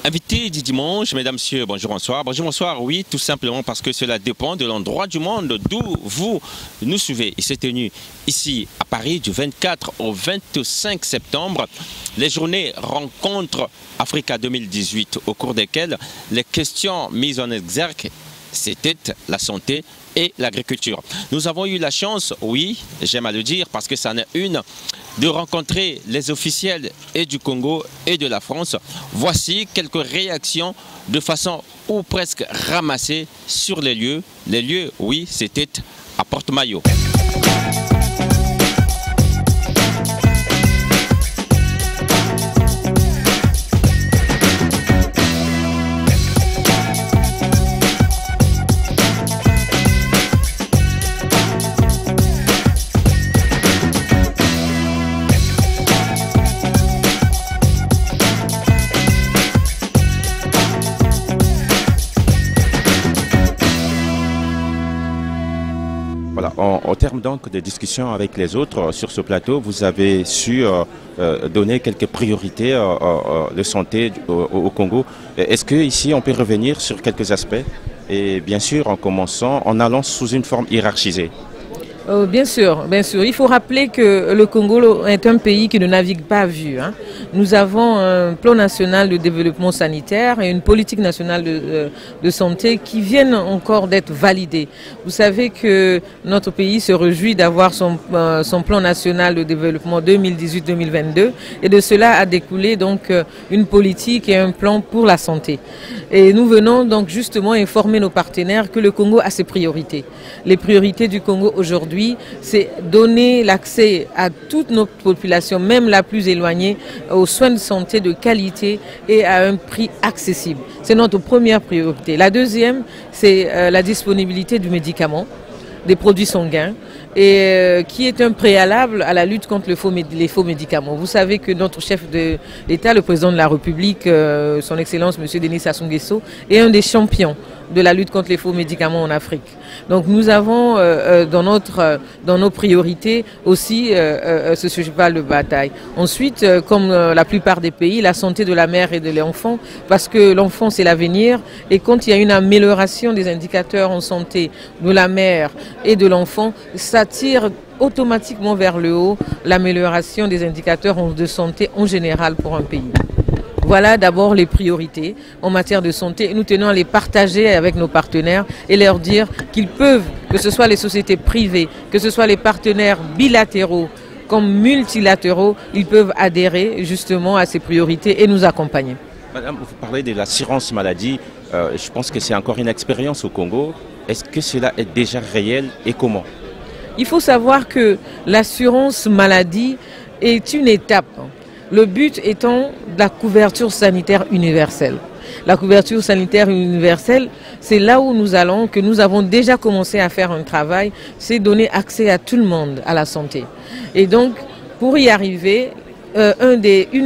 Invité du dimanche, mesdames, messieurs, bonjour, bonsoir. Bonjour, bonsoir, oui, tout simplement parce que cela dépend de l'endroit du monde d'où vous nous suivez. Il s'est tenu ici à Paris du 24 au 25 septembre, les journées Rencontre Africa 2018, au cours desquelles les questions mises en exergue, c'était la santé et l'agriculture. Nous avons eu la chance, oui, j'aime à le dire parce que ça en est une, de rencontrer les officiels et du Congo et de la France. Voici quelques réactions de façon ou presque ramassées sur les lieux. Les lieux, oui, c'était à Porte-Maillot. Au terme donc de discussions avec les autres sur ce plateau, vous avez su donner quelques priorités de santé au Congo. Est-ce qu'ici on peut revenir sur quelques aspects? Et bien sûr en commençant, en allant sous une forme hiérarchisée. Bien sûr, bien sûr. Il faut rappeler que le Congo est un pays qui ne navigue pas à vue. Nous avons un plan national de développement sanitaire et une politique nationale de santé qui viennent encore d'être validées. Vous savez que notre pays se réjouit d'avoir son plan national de développement 2018-2022 et de cela a découlé donc une politique et un plan pour la santé. Et nous venons donc justement informer nos partenaires que le Congo a ses priorités. Les priorités du Congo aujourd'hui, c'est donner l'accès à toute notre population, même la plus éloignée, aux soins de santé de qualité et à un prix accessible. C'est notre première priorité. La deuxième, c'est la disponibilité du médicament, des produits sanguins, et qui est un préalable à la lutte contre les faux médicaments. Vous savez que notre chef de l'État, le président de la République, son Excellence M. Denis Sassou Nguesso, est un des champions de la lutte contre les faux médicaments en Afrique. Donc nous avons dans nos priorités aussi ce cheval de bataille. Ensuite, comme la plupart des pays, la santé de la mère et de l'enfant, parce que l'enfant c'est l'avenir, et quand il y a une amélioration des indicateurs en santé de la mère et de l'enfant, ça tire automatiquement vers le haut l'amélioration des indicateurs de santé en général pour un pays. Voilà d'abord les priorités en matière de santé. Nous tenons à les partager avec nos partenaires et leur dire qu'ils peuvent, que ce soit les sociétés privées, que ce soit les partenaires bilatéraux comme multilatéraux, ils peuvent adhérer justement à ces priorités et nous accompagner. Madame, vous parlez de l'assurance maladie. Je pense que c'est encore une expérience au Congo. Est-ce que cela est déjà réel et comment? Il faut savoir que l'assurance maladie est une étape. Le but étant la couverture sanitaire universelle. La couverture sanitaire universelle, c'est là où nous allons, que nous avons déjà commencé à faire un travail, c'est donner accès à tout le monde à la santé. Et donc, pour y arriver, une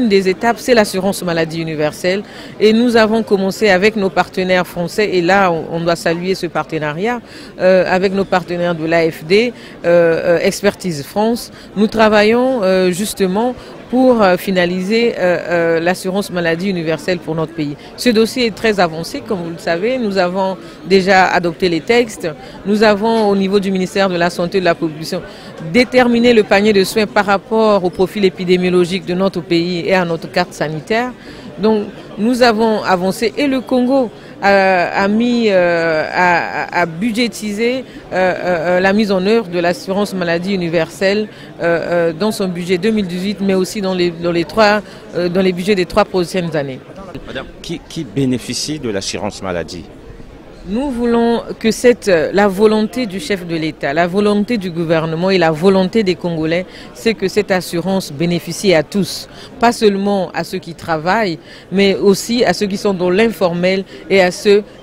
des étapes, c'est l'assurance maladie universelle. Et nous avons commencé avec nos partenaires français, et là, on doit saluer ce partenariat, avec nos partenaires de l'AFD, Expertise France. Nous travaillons justement pour finaliser l'assurance maladie universelle pour notre pays. Ce dossier est très avancé, comme vous le savez. Nous avons déjà adopté les textes. Nous avons, au niveau du ministère de la Santé et de la Population, déterminé le panier de soins par rapport au profil épidémiologique de notre pays et à notre carte sanitaire. Donc, nous avons avancé et le Congo a budgétisé la mise en œuvre de l'assurance maladie universelle dans son budget 2018, mais aussi dans les budgets des 3 prochaines années. Madame, qui bénéficie de l'assurance maladie? Nous voulons que la volonté du chef de l'État, la volonté du gouvernement et la volonté des Congolais, c'est que cette assurance bénéficie à tous. Pas seulement à ceux qui travaillent, mais aussi à ceux qui sont dans l'informel et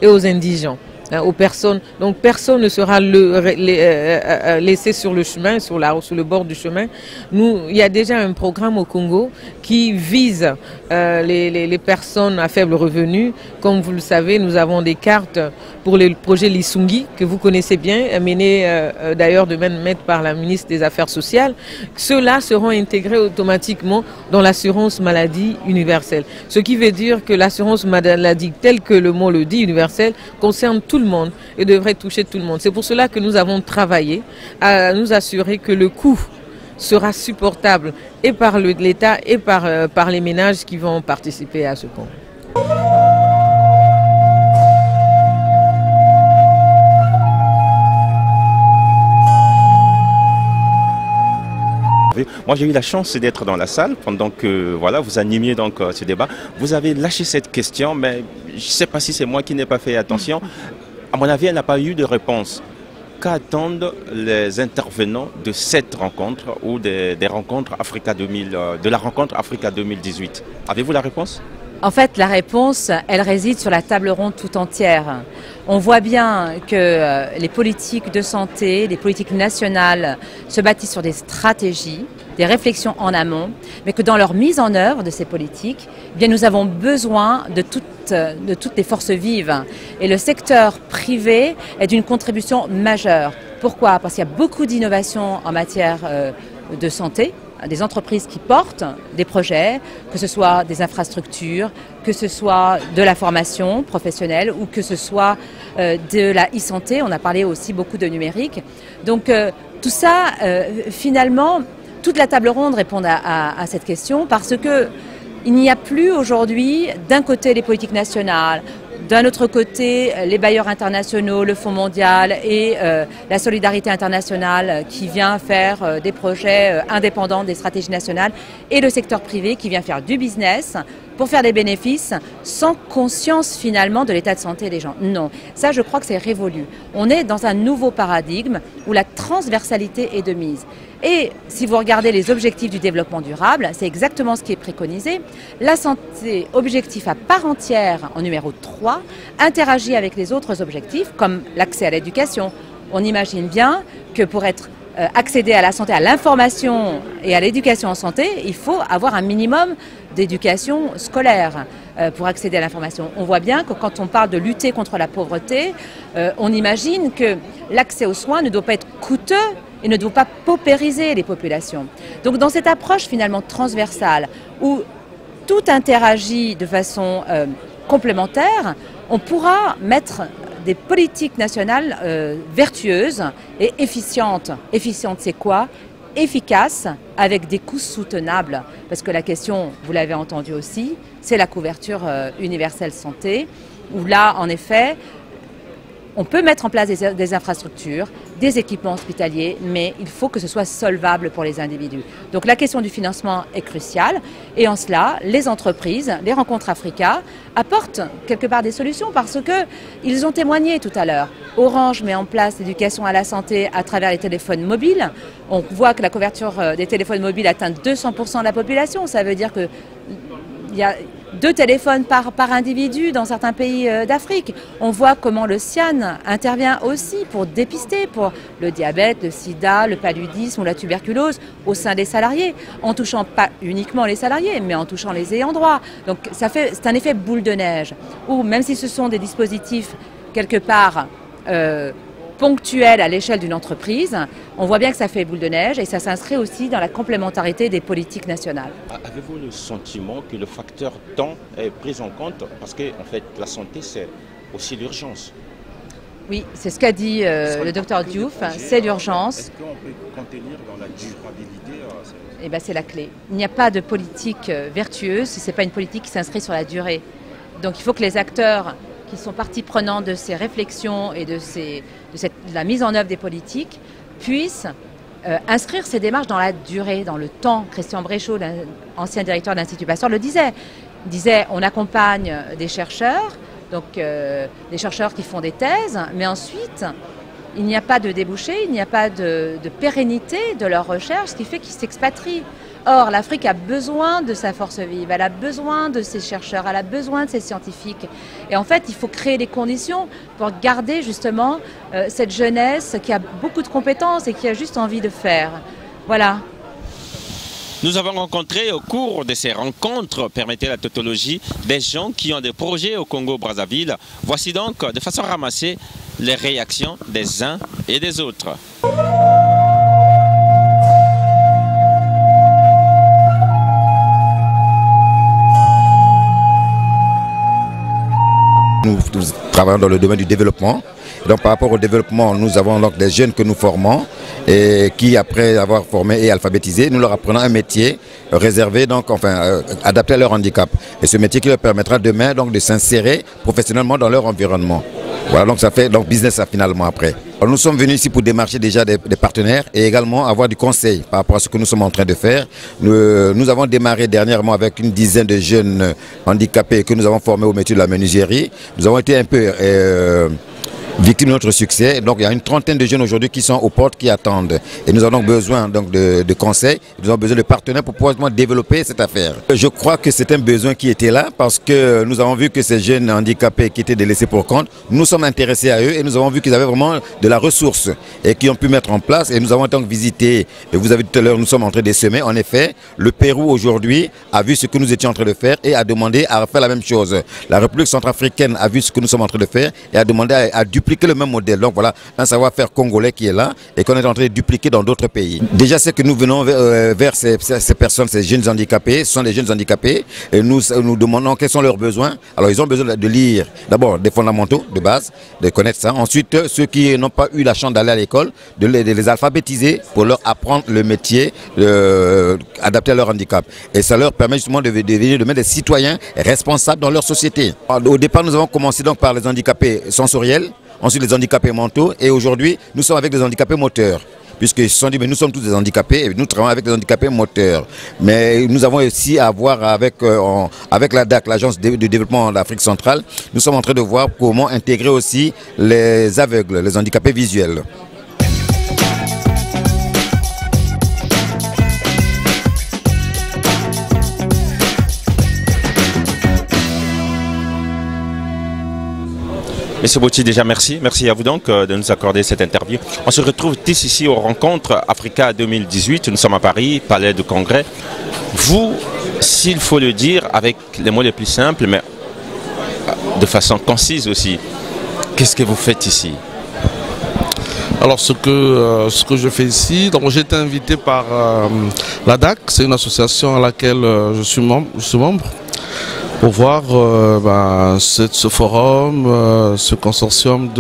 aux indigents. aux personnes. Donc personne ne sera laissé sur le chemin, sur le bord du chemin. Il y a déjà un programme au Congo qui vise les personnes à faible revenu. Comme vous le savez, nous avons des cartes pour le projet Lisungi, que vous connaissez bien, mené d'ailleurs de même par la ministre des Affaires sociales. Ceux-là seront intégrés automatiquement dans l'assurance maladie universelle. Ce qui veut dire que l'assurance maladie, telle que le mot le dit, universelle, concerne tout le monde et devrait toucher tout le monde. C'est pour cela que nous avons travaillé à nous assurer que le coût sera supportable et par l'État et par les ménages qui vont participer à ce concours. Moi, j'ai eu la chance d'être dans la salle pendant que voilà, vous animiez donc ce débat. Vous avez lâché cette question, mais je ne sais pas si c'est moi qui n'ai pas fait attention. À mon avis, elle n'a pas eu de réponse. Qu'attendent les intervenants de cette rencontre ou des rencontres Africa 2000, de la rencontre Africa 2018? Avez-vous la réponse? En fait, la réponse, elle réside sur la table ronde tout entière. On voit bien que les politiques de santé, les politiques nationales se bâtissent sur des stratégies, des réflexions en amont, mais que dans leur mise en œuvre de ces politiques, eh bien, nous avons besoin de toutes les forces vives. Et le secteur privé est d'une contribution majeure. Pourquoi? Parce qu'il y a beaucoup d'innovations en matière de santé, des entreprises qui portent des projets, que ce soit des infrastructures, que ce soit de la formation professionnelle ou que ce soit de la e-santé. On a parlé aussi beaucoup de numérique. Donc tout ça, finalement, toute la table ronde répond à cette question parce que il n'y a plus aujourd'hui d'un côté les politiques nationales, d'un autre côté, les bailleurs internationaux, le Fonds mondial et la solidarité internationale qui vient faire des projets indépendants des stratégies nationales et le secteur privé qui vient faire du business pour faire des bénéfices sans conscience finalement de l'état de santé des gens. Non, ça je crois que c'est révolu. On est dans un nouveau paradigme où la transversalité est de mise. Et si vous regardez les objectifs du développement durable, c'est exactement ce qui est préconisé. La santé, objectif à part entière en numéro 3, interagit avec les autres objectifs comme l'accès à l'éducation. On imagine bien que pour accéder à la santé, à l'information et à l'éducation en santé, il faut avoir un minimum d'éducation scolaire pour accéder à l'information. On voit bien que quand on parle de lutter contre la pauvreté, on imagine que l'accès aux soins ne doit pas être coûteux et ne doit pas paupériser les populations. Donc dans cette approche finalement transversale où tout interagit de façon complémentaire, on pourra mettre des politiques nationales vertueuses et efficientes. Efficientes, c'est quoi? Efficaces, avec des coûts soutenables. Parce que la question, vous l'avez entendu aussi, c'est la couverture universelle santé, où là, en effet, on peut mettre en place des infrastructures, des équipements hospitaliers, mais il faut que ce soit solvable pour les individus. Donc la question du financement est cruciale et en cela, les entreprises, les rencontres Africa apportent quelque part des solutions parce qu'ils ont témoigné tout à l'heure. Orange met en place l'éducation à la santé à travers les téléphones mobiles. On voit que la couverture des téléphones mobiles atteint 200% de la population. Ça veut dire que il y a 2 téléphones par individu dans certains pays d'Afrique. On voit comment le CIAN intervient aussi pour dépister pour le diabète, le sida, le paludisme ou la tuberculose au sein des salariés, en touchant pas uniquement les salariés, mais en touchant les ayants droit. Donc c'est un effet boule de neige, où même si ce sont des dispositifs quelque part ponctuel à l'échelle d'une entreprise, on voit bien que ça fait boule de neige et ça s'inscrit aussi dans la complémentarité des politiques nationales. Avez-vous le sentiment que le facteur temps est pris en compte? Parce que en fait, la santé, c'est aussi l'urgence. Oui, c'est ce qu'a dit le docteur Diouf, c'est l'urgence. Est-ce qu'on peut contenir dans la durabilité? Eh bien, c'est la clé. Il n'y a pas de politique vertueuse si ce n'est pas une politique qui s'inscrit sur la durée. Donc il faut que les acteurs qui sont partie prenante de ces réflexions et de la mise en œuvre des politiques, puissent inscrire ces démarches dans la durée, dans le temps. Christian Bréchot, ancien directeur de l'Institut Pasteur, le disait. Il disait, on accompagne des chercheurs, donc des chercheurs qui font des thèses, mais ensuite, il n'y a pas de débouché, il n'y a pas de pérennité de leur recherche, ce qui fait qu'ils s'expatrient. Or, l'Afrique a besoin de sa force vive, elle a besoin de ses chercheurs, elle a besoin de ses scientifiques. Et en fait, il faut créer les conditions pour garder justement cette jeunesse qui a beaucoup de compétences et qui a juste envie de faire. Voilà. Nous avons rencontré au cours de ces rencontres, permettez la tautologie, des gens qui ont des projets au Congo-Brazzaville. Voici donc, de façon ramassée, les réactions des uns et des autres. Nous travaillons dans le domaine du développement. Donc par rapport au développement, nous avons donc des jeunes que nous formons et qui, après avoir formé et alphabétisé, nous leur apprenons un métier réservé, donc adapté à leur handicap. Et ce métier qui leur permettra demain donc de s'insérer professionnellement dans leur environnement. Voilà, donc ça fait donc business finalement après. Alors, nous sommes venus ici pour démarcher déjà des partenaires et également avoir du conseil par rapport à ce que nous sommes en train de faire. Nous avons démarré dernièrement avec une dizaine de jeunes handicapés que nous avons formés au métier de la menuiserie. Nous avons été un peu victimes de notre succès. Donc il y a une trentaine de jeunes aujourd'hui qui sont aux portes, qui attendent. Et nous avons donc besoin de conseils, nous avons besoin de partenaires pour pouvoir développer cette affaire. Je crois que c'est un besoin qui était là parce que nous avons vu que ces jeunes handicapés qui étaient délaissés pour compte, nous sommes intéressés à eux et nous avons vu qu'ils avaient vraiment de la ressource et qui ont pu mettre en place. Et nous avons donc visité, et vous avez dit tout à l'heure, nous sommes en train de semer. En effet, le Pérou aujourd'hui a vu ce que nous étions en train de faire et a demandé à faire la même chose. La République centrafricaine a vu ce que nous sommes en train de faire et a demandé à dupliquer le même modèle. Donc voilà, un savoir-faire congolais qui est là et qu'on est en train de dupliquer dans d'autres pays. Déjà, c'est que nous venons vers ces personnes, ces jeunes handicapés, ce sont des jeunes handicapés et nous demandons quels sont leurs besoins. Alors ils ont besoin de lire d'abord des fondamentaux de base, de connaître ça. Ensuite, ceux qui n'ont pas eu la chance d'aller à l'école, de les alphabétiser pour leur apprendre le métier adapté à leur handicap. Et ça leur permet justement de devenir demain des citoyens responsables dans leur société. Au départ, nous avons commencé donc par les handicapés sensoriels, ensuite les handicapés mentaux et aujourd'hui nous sommes avec des handicapés moteurs. Puisqu'ils se sont dit, mais nous sommes tous des handicapés et nous travaillons avec des handicapés moteurs. Mais nous avons aussi à voir avec la DAC, l'Agence de développement d'Afrique centrale, nous sommes en train de voir comment intégrer aussi les aveugles, les handicapés visuels. Monsieur Bouti, déjà merci. Merci à vous donc de nous accorder cette interview. On se retrouve tous ici aux rencontres Africa 2018. Nous sommes à Paris, palais du Congrès. Vous, s'il faut le dire avec les mots les plus simples, mais de façon concise aussi, qu'est-ce que vous faites ici? Alors ce que je fais ici, donc j'ai été invité par la DAC, c'est une association à laquelle je suis membre. Pour voir ce forum, ce consortium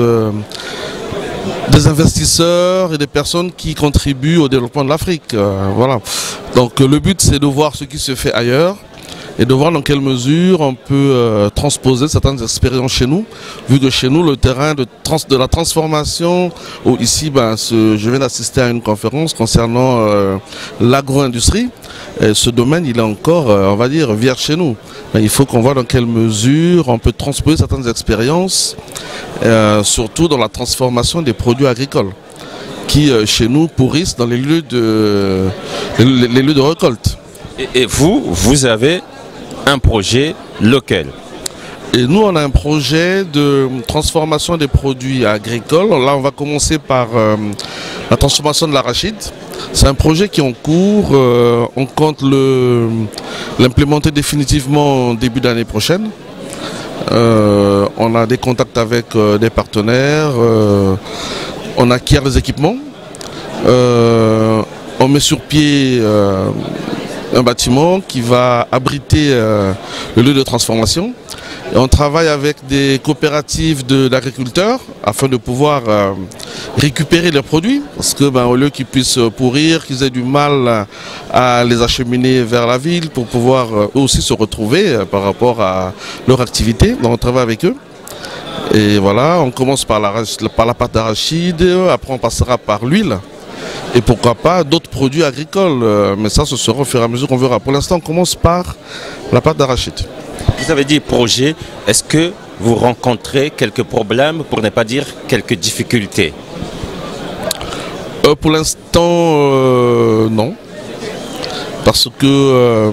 des investisseurs et des personnes qui contribuent au développement de l'Afrique. Voilà. Donc le but c'est de voir ce qui se fait ailleurs et de voir dans quelle mesure on peut transposer certaines expériences chez nous, vu que chez nous le terrain de la transformation, où ici je viens d'assister à une conférence concernant l'agro-industrie, et ce domaine il est encore, on va dire, vierge chez nous. Mais il faut qu'on voit dans quelle mesure on peut transposer certaines expériences, surtout dans la transformation des produits agricoles, qui chez nous pourrissent dans les lieux de récolte. Et vous avez un projet local. Et nous, on a un projet de transformation des produits agricoles. Là, on va commencer par la transformation de l'arachide. C'est un projet qui est en cours. On compte l'implémenter définitivement au début d'année prochaine. On a des contacts avec des partenaires. On acquiert des équipements. On met sur pied un bâtiment qui va abriter le lieu de transformation. Et on travaille avec des coopératives d'agriculteurs afin de pouvoir récupérer leurs produits. Parce que au lieu qu'ils puissent pourrir, qu'ils aient du mal à les acheminer vers la ville pour pouvoir eux aussi se retrouver par rapport à leur activité. Donc on travaille avec eux. Et voilà, on commence par la pâte d'arachide, après on passera par l'huile. Et pourquoi pas d'autres produits agricoles, mais ça ce sera au fur et à mesure qu'on verra. Pour l'instant on commence par la pâte d'arachide. Vous avez dit projet, est-ce que vous rencontrez quelques problèmes, pour ne pas dire quelques difficultés? Pour l'instant non. parce que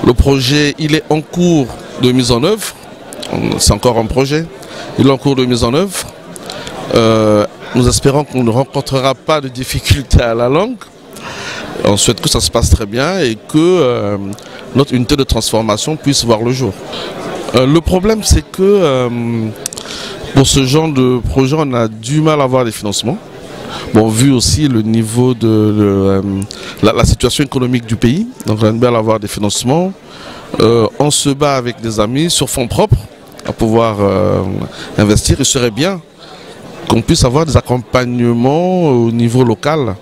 le projet, il est en cours de mise en œuvre. C'est encore un projet. Il est en cours de mise en œuvre. Nous espérons qu'on ne rencontrera pas de difficultés à la langue. On souhaite que ça se passe très bien et que notre unité de transformation puisse voir le jour. Le problème, c'est que pour ce genre de projet, on a du mal à avoir des financements. Bon, vu aussi le niveau de la situation économique du pays, donc on a du mal à avoir des financements. On se bat avec des amis sur fonds propres à pouvoir investir. Il serait bien qu'on puisse avoir des accompagnements au niveau local.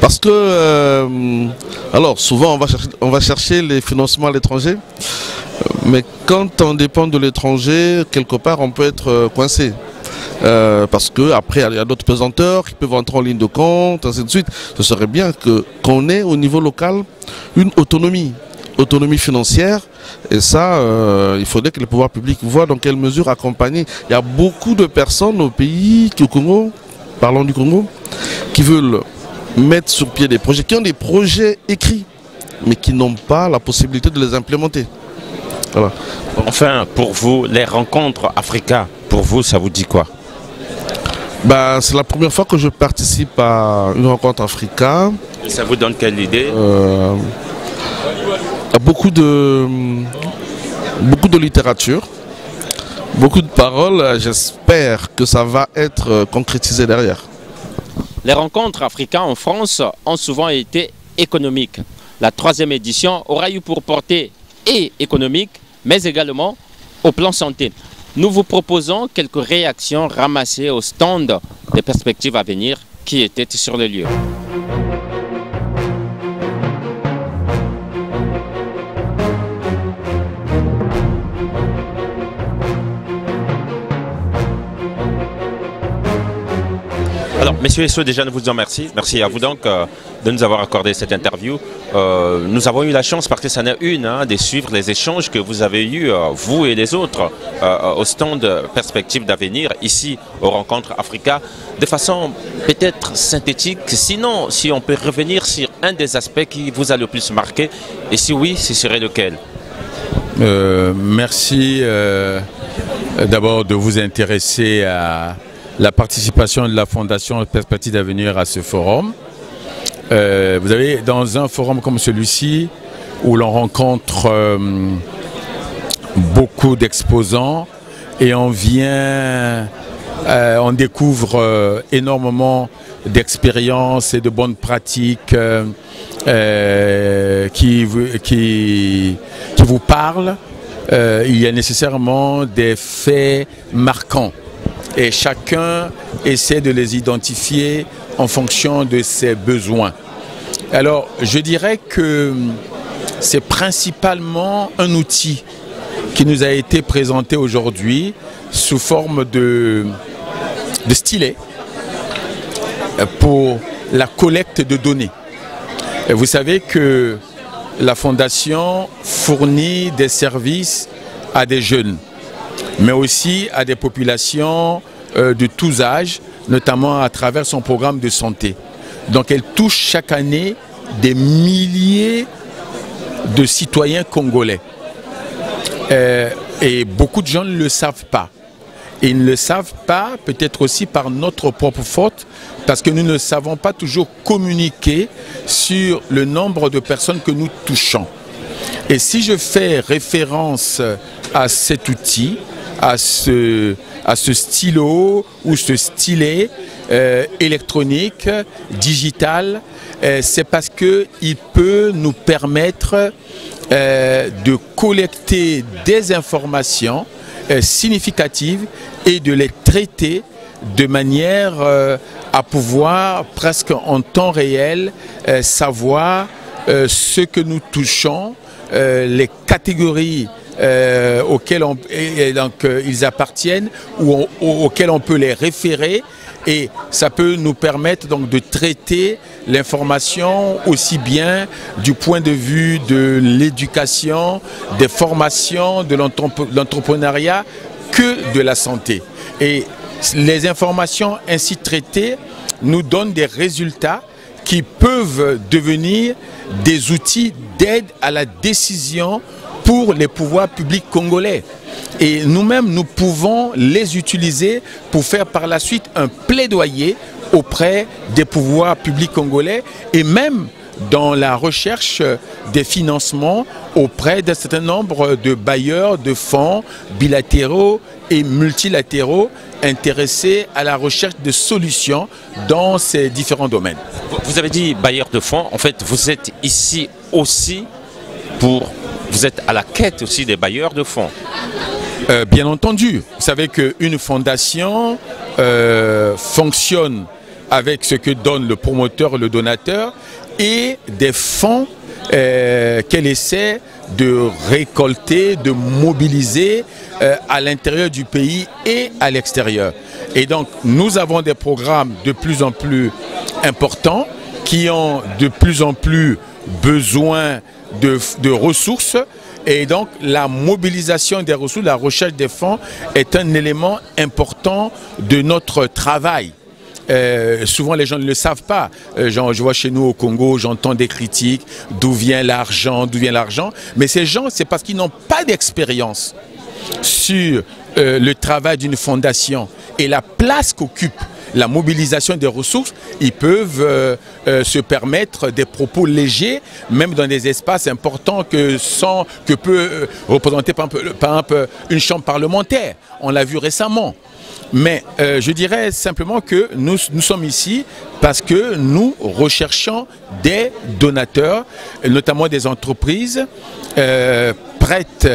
Parce que, alors souvent on va chercher les financements à l'étranger, mais quand on dépend de l'étranger, quelque part on peut être coincé. Parce qu'après il y a d'autres pesanteurs qui peuvent entrer en ligne de compte, ainsi de suite. Ce serait bien qu'on ait au niveau local une autonomie financière, et ça, il faudrait que les pouvoirs publics voient dans quelle mesure accompagner. Il y a beaucoup de personnes au pays, au Congo, parlons du Congo, qui veulent mettre sur pied des projets, qui ont des projets écrits, mais qui n'ont pas la possibilité de les implémenter. Voilà. Enfin, pour vous, les rencontres Africa, pour vous, ça vous dit quoi? C'est la première fois que je participe à une rencontre Africa. Et ça vous donne quelle idée? Beaucoup de littérature, beaucoup de paroles. J'espère que ça va être concrétisé derrière. Les rencontres africaines en France ont souvent été économiques. La 3e édition aura eu pour portée et économique, mais également au plan santé. Nous vous proposons quelques réactions ramassées au stand des perspectives à venir qui étaient sur le lieu. Alors, messieurs et sœurs, déjà nous vous en remercie. Merci à vous donc de nous avoir accordé cette interview. Nous avons eu la chance, parce que ça n'est une, de suivre les échanges que vous avez eus, vous et les autres, au stand Perspectives d'avenir, ici aux Rencontres Africa, de façon peut-être synthétique. Sinon, si on peut revenir sur un des aspects qui vous a le plus marqué, et si oui, ce serait lequel? Merci d'abord de vous intéresser à la participation de la Fondation Perspectives d'avenir à ce forum. Vous avez, dans un forum comme celui-ci, où l'on rencontre beaucoup d'exposants et on découvre énormément d'expériences et de bonnes pratiques qui vous parlent. Il y a nécessairement des faits marquants. Et chacun essaie de les identifier en fonction de ses besoins. Alors, je dirais que c'est principalement un outil qui nous a été présenté aujourd'hui sous forme de stylet pour la collecte de données. Et vous savez que la Fondation fournit des services à des jeunes, mais aussi à des populations de tous âges, notamment à travers son programme de santé. Donc elle touche chaque année des milliers de citoyens congolais. Et beaucoup de gens ne le savent pas. Et ils ne le savent pas, peut-être aussi par notre propre faute, parce que nous ne savons pas toujours communiquer sur le nombre de personnes que nous touchons. Et si je fais référence à cet outil, à ce stylo ou ce stylet électronique, digital, c'est parce qu'il peut nous permettre de collecter des informations significatives et de les traiter de manière à pouvoir presque en temps réel savoir ce que nous touchons, les catégories auxquelles ils appartiennent ou auxquelles on peut les référer, et ça peut nous permettre donc de traiter l'information aussi bien du point de vue de l'éducation, des formations, de l'entrepreneuriat que de la santé. Et les informations ainsi traitées nous donnent des résultats qui peuvent devenir des outils d'aide à la décision pour les pouvoirs publics congolais. Et nous-mêmes, nous pouvons les utiliser pour faire par la suite un plaidoyer auprès des pouvoirs publics congolais et même dans la recherche des financements auprès d'un certain nombre de bailleurs de fonds bilatéraux et multilatéraux intéressés à la recherche de solutions dans ces différents domaines. Vous avez dit bailleurs de fonds, en fait vous êtes ici aussi vous êtes à la quête aussi des bailleurs de fonds. Bien entendu, vous savez qu'une fondation fonctionne avec ce que donne le promoteur, le donateur, et des fonds qu'elle essaie de récolter, de mobiliser à l'intérieur du pays et à l'extérieur. Et donc nous avons des programmes de plus en plus importants qui ont de plus en plus besoin de ressources. Et donc la mobilisation des ressources, la recherche des fonds est un élément important de notre travail. Souvent les gens ne le savent pas. Je vois chez nous au Congo, j'entends des critiques, d'où vient l'argent, mais ces gens, c'est parce qu'ils n'ont pas d'expérience sur le travail d'une fondation et la place qu'occupe la mobilisation des ressources. Ils peuvent se permettre des propos légers, même dans des espaces importants que peut représenter par exemple une chambre parlementaire. On l'a vu récemment. Mais je dirais simplement que nous sommes ici parce que nous recherchons des donateurs, notamment des entreprises prêtes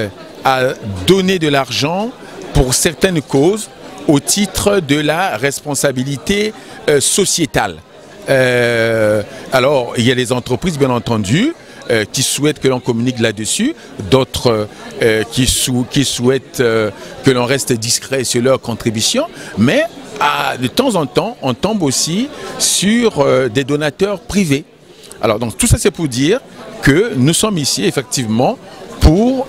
à donner de l'argent pour certaines causes au titre de la responsabilité sociétale. Alors, il y a les entreprises, bien entendu, qui souhaitent que l'on communique là-dessus, d'autres qui souhaitent que l'on reste discret sur leur contribution, mais de temps en temps, on tombe aussi sur des donateurs privés. Alors, donc, tout ça, c'est pour dire que nous sommes ici, effectivement, pour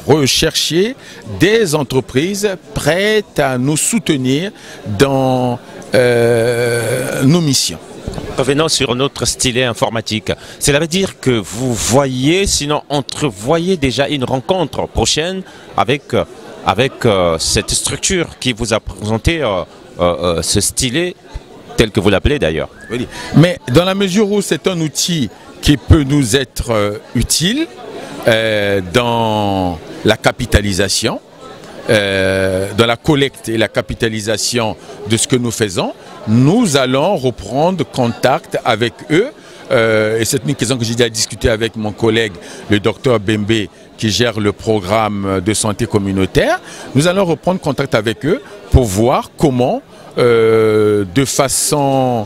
rechercher des entreprises prêtes à nous soutenir dans nos missions. Revenons sur notre stylet informatique. Cela veut dire que vous voyez, sinon entrevoyez déjà une rencontre prochaine avec cette structure qui vous a présenté ce stylet tel que vous l'appelez d'ailleurs. Oui. Mais dans la mesure où c'est un outil qui peut nous être utile dans la capitalisation, dans la collecte et la capitalisation de ce que nous faisons, nous allons reprendre contact avec eux. Et c'est une question que j'ai déjà discutée avec mon collègue, le docteur Bembe, qui gère le programme de santé communautaire. Nous allons reprendre contact avec eux pour voir comment, de façon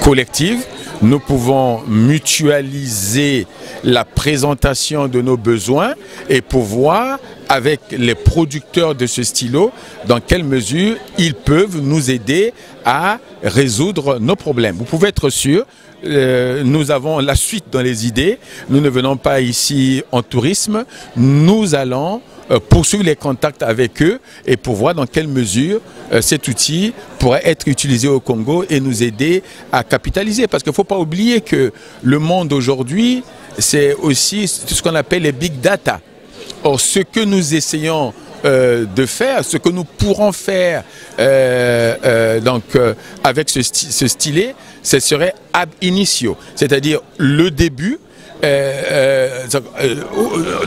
collective, nous pouvons mutualiser la présentation de nos besoins et pour voir avec les producteurs de ce stylo dans quelle mesure ils peuvent nous aider à résoudre nos problèmes. Vous pouvez être sûr, nous avons la suite dans les idées. Nous ne venons pas ici en tourisme. Nous allons poursuivre les contacts avec eux et pour voir dans quelle mesure cet outil pourrait être utilisé au Congo et nous aider à capitaliser. Parce qu'il ne faut pas oublier que le monde aujourd'hui, c'est aussi ce qu'on appelle les big data. Or, ce que nous essayons de faire, ce que nous pourrons faire avec ce stylet, ce serait ab initio, c'est-à-dire le début,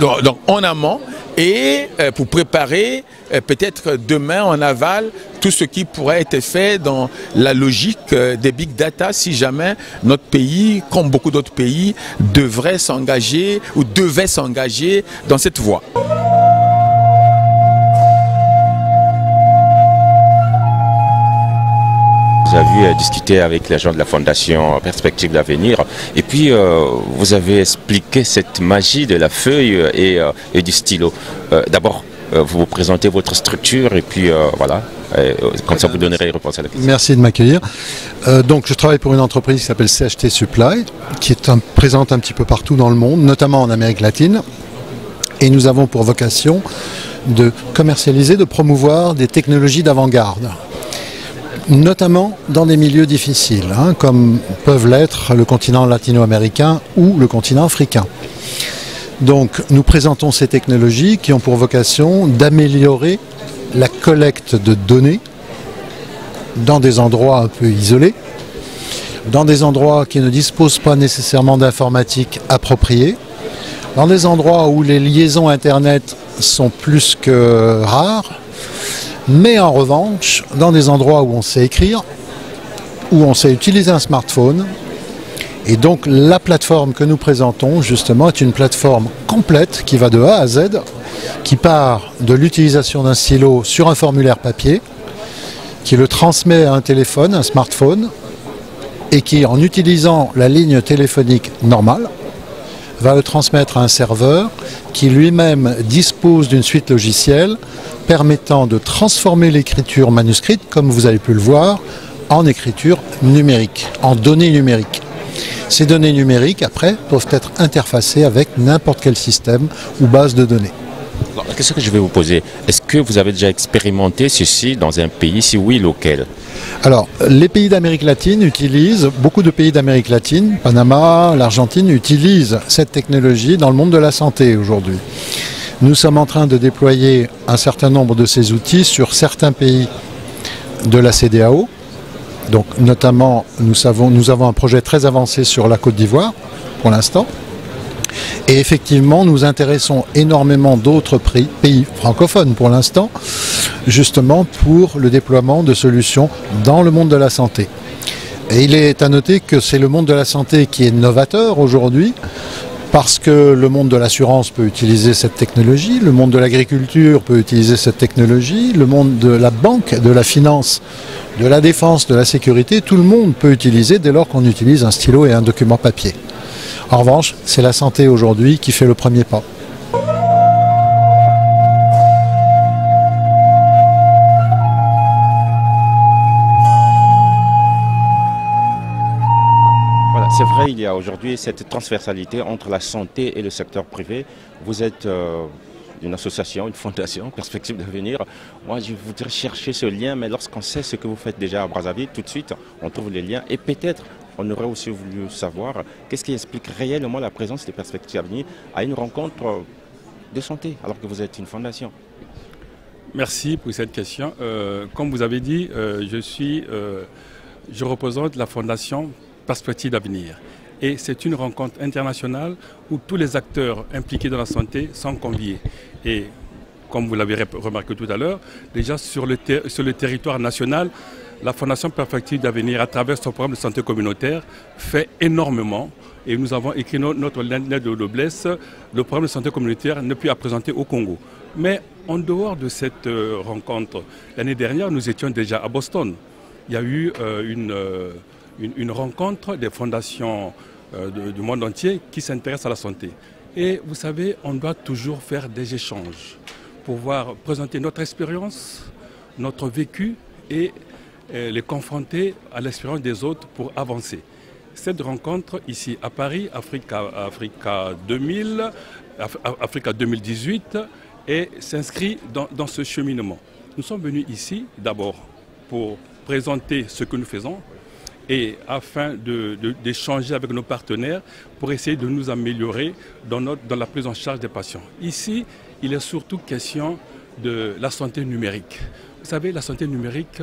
donc en amont, et pour préparer peut-être demain en aval tout ce qui pourrait être fait dans la logique des big data si jamais notre pays, comme beaucoup d'autres pays, devrait s'engager ou devait s'engager dans cette voie. Vous avez discuté avec les gens de la Fondation Perspective d'Avenir et puis vous avez expliqué cette magie de la feuille et du stylo. D'abord, vous présentez votre structure et puis voilà, comme ça vous donnerez réponse à la question. Merci de m'accueillir. Donc je travaille pour une entreprise qui s'appelle CHT Supply, qui est présente un petit peu partout dans le monde, notamment en Amérique latine. Et nous avons pour vocation de commercialiser, de promouvoir des technologies d'avant-garde. notamment dans des milieux difficiles, comme peuvent l'être le continent latino-américain ou le continent africain. Donc nous présentons ces technologies qui ont pour vocation d'améliorer la collecte de données dans des endroits un peu isolés, dans des endroits qui ne disposent pas nécessairement d'informatique appropriée, dans des endroits où les liaisons Internet sont plus que rares, mais en revanche, dans des endroits où on sait écrire, où on sait utiliser un smartphone. Et donc la plateforme que nous présentons justement est une plateforme complète qui va de A à Z, qui part de l'utilisation d'un stylo sur un formulaire papier, qui le transmet à un téléphone, un smartphone, et qui, en utilisant la ligne téléphonique normale, va le transmettre à un serveur qui lui-même dispose d'une suite logicielle permettant de transformer l'écriture manuscrite, comme vous avez pu le voir, en écriture numérique, en données numériques. Ces données numériques, après, peuvent être interfacées avec n'importe quel système ou base de données. Alors, la question que je vais vous poser, est-ce que vous avez déjà expérimenté ceci dans un pays? Si oui, lequel? Alors, les pays d'Amérique latine utilisent, beaucoup de pays d'Amérique latine, Panama, l'Argentine, utilisent cette technologie dans le monde de la santé aujourd'hui. Nous sommes en train de déployer un certain nombre de ces outils sur certains pays de la CEDEAO. Donc, notamment, nous avons un projet très avancé sur la Côte d'Ivoire, pour l'instant. Et effectivement, nous intéressons énormément d'autres pays francophones, pour l'instant, justement pour le déploiement de solutions dans le monde de la santé. Et il est à noter que c'est le monde de la santé qui est novateur aujourd'hui, parce que le monde de l'assurance peut utiliser cette technologie, le monde de l'agriculture peut utiliser cette technologie, le monde de la banque, de la finance, de la défense, de la sécurité, tout le monde peut utiliser dès lors qu'on utilise un stylo et un document papier. En revanche, c'est la santé aujourd'hui qui fait le premier pas. Voilà, c'est vrai, il y a aujourd'hui cette transversalité entre la santé et le secteur privé. Vous êtes une association, une fondation, Perspective d'avenir. Moi, je voudrais chercher ce lien, mais lorsqu'on sait ce que vous faites déjà à Brazzaville, tout de suite, on trouve les liens. Et peut-être, on aurait aussi voulu savoir qu'est-ce qui explique réellement la présence des Perspectives d'avenir à une rencontre de santé, alors que vous êtes une fondation. Merci pour cette question. Comme vous avez dit, je représente la fondation Perspective d'avenir. Et c'est une rencontre internationale où tous les acteurs impliqués dans la santé sont conviés. Et comme vous l'avez remarqué tout à l'heure, déjà sur le territoire national, la Fondation Perspective d'avenir, à travers son programme de santé communautaire, fait énormément. Et nous avons écrit notre lettre de noblesse. Le programme de santé communautaire n'est plus à présenter au Congo. Mais en dehors de cette rencontre, l'année dernière, nous étions déjà à Boston. Il y a eu une rencontre des fondations du monde entier qui s'intéressent à la santé. Et vous savez, on doit toujours faire des échanges pour pouvoir présenter notre expérience, notre vécu et les confronter à l'expérience des autres pour avancer. Cette rencontre ici à Paris, Africa 2018, s'inscrit dans ce cheminement. Nous sommes venus ici d'abord pour présenter ce que nous faisons et afin d'échanger avec nos partenaires pour essayer de nous améliorer dans la prise en charge des patients. Ici, il est surtout question de la santé numérique. Vous savez, la santé numérique,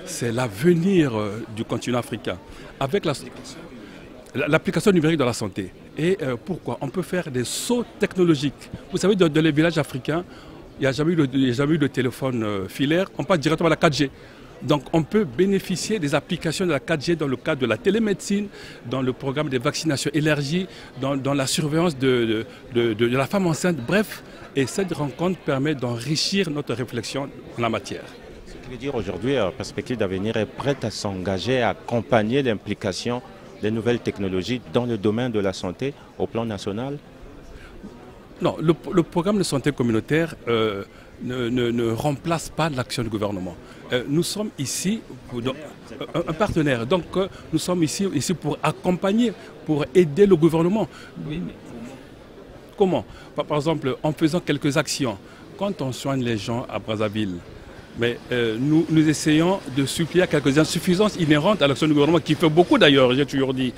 c'est l'avenir du continent africain. Avec l'application numérique dans la santé. Et pourquoi? On peut faire des sauts technologiques. Vous savez, dans les villages africains, il n'y a jamais eu de téléphone filaire. On passe directement à la 4G. Donc on peut bénéficier des applications de la 4G dans le cadre de la télémédecine, dans le programme de vaccination élargie, dans la surveillance de la femme enceinte. Bref, et cette rencontre permet d'enrichir notre réflexion en la matière. Ce qui veut dire aujourd'hui, Perspective d'avenir est prête à s'engager, à accompagner l'implication des nouvelles technologies dans le domaine de la santé au plan national? Non, le programme de santé communautaire ne remplace pas l'action du gouvernement. Nous sommes ici pour un partenaire. Donc nous sommes ici pour accompagner, pour aider le gouvernement. Comment? Par exemple, en faisant quelques actions. Quand on soigne les gens à Brazzaville, Mais nous essayons de supplier à quelques insuffisances inhérentes à l'action du gouvernement, qui fait beaucoup d'ailleurs, j'ai toujours dit.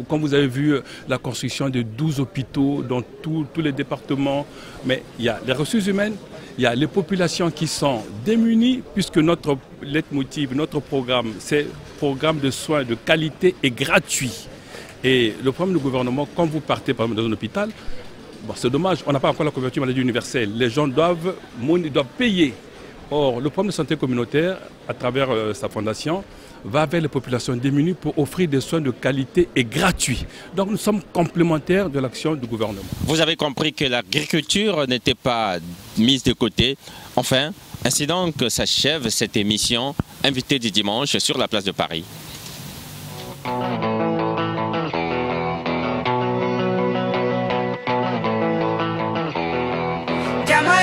Comme vous avez vu, la construction de 12 hôpitaux dans tous les départements. Mais il y a les ressources humaines, il y a les populations qui sont démunies, puisque notre leitmotiv, notre programme, c'est programme de soins de qualité et gratuit. Et le problème du gouvernement, quand vous partez par exemple dans un hôpital, bon, c'est dommage, on n'a pas encore la couverture maladie universelle. Les gens doivent payer. Or, le programme de santé communautaire, à travers sa fondation, va vers les populations démunies pour offrir des soins de qualité et gratuits. Donc nous sommes complémentaires de l'action du gouvernement. Vous avez compris que l'agriculture n'était pas mise de côté. Enfin, ainsi donc s'achève cette émission Invité du dimanche sur la place de Paris. Llama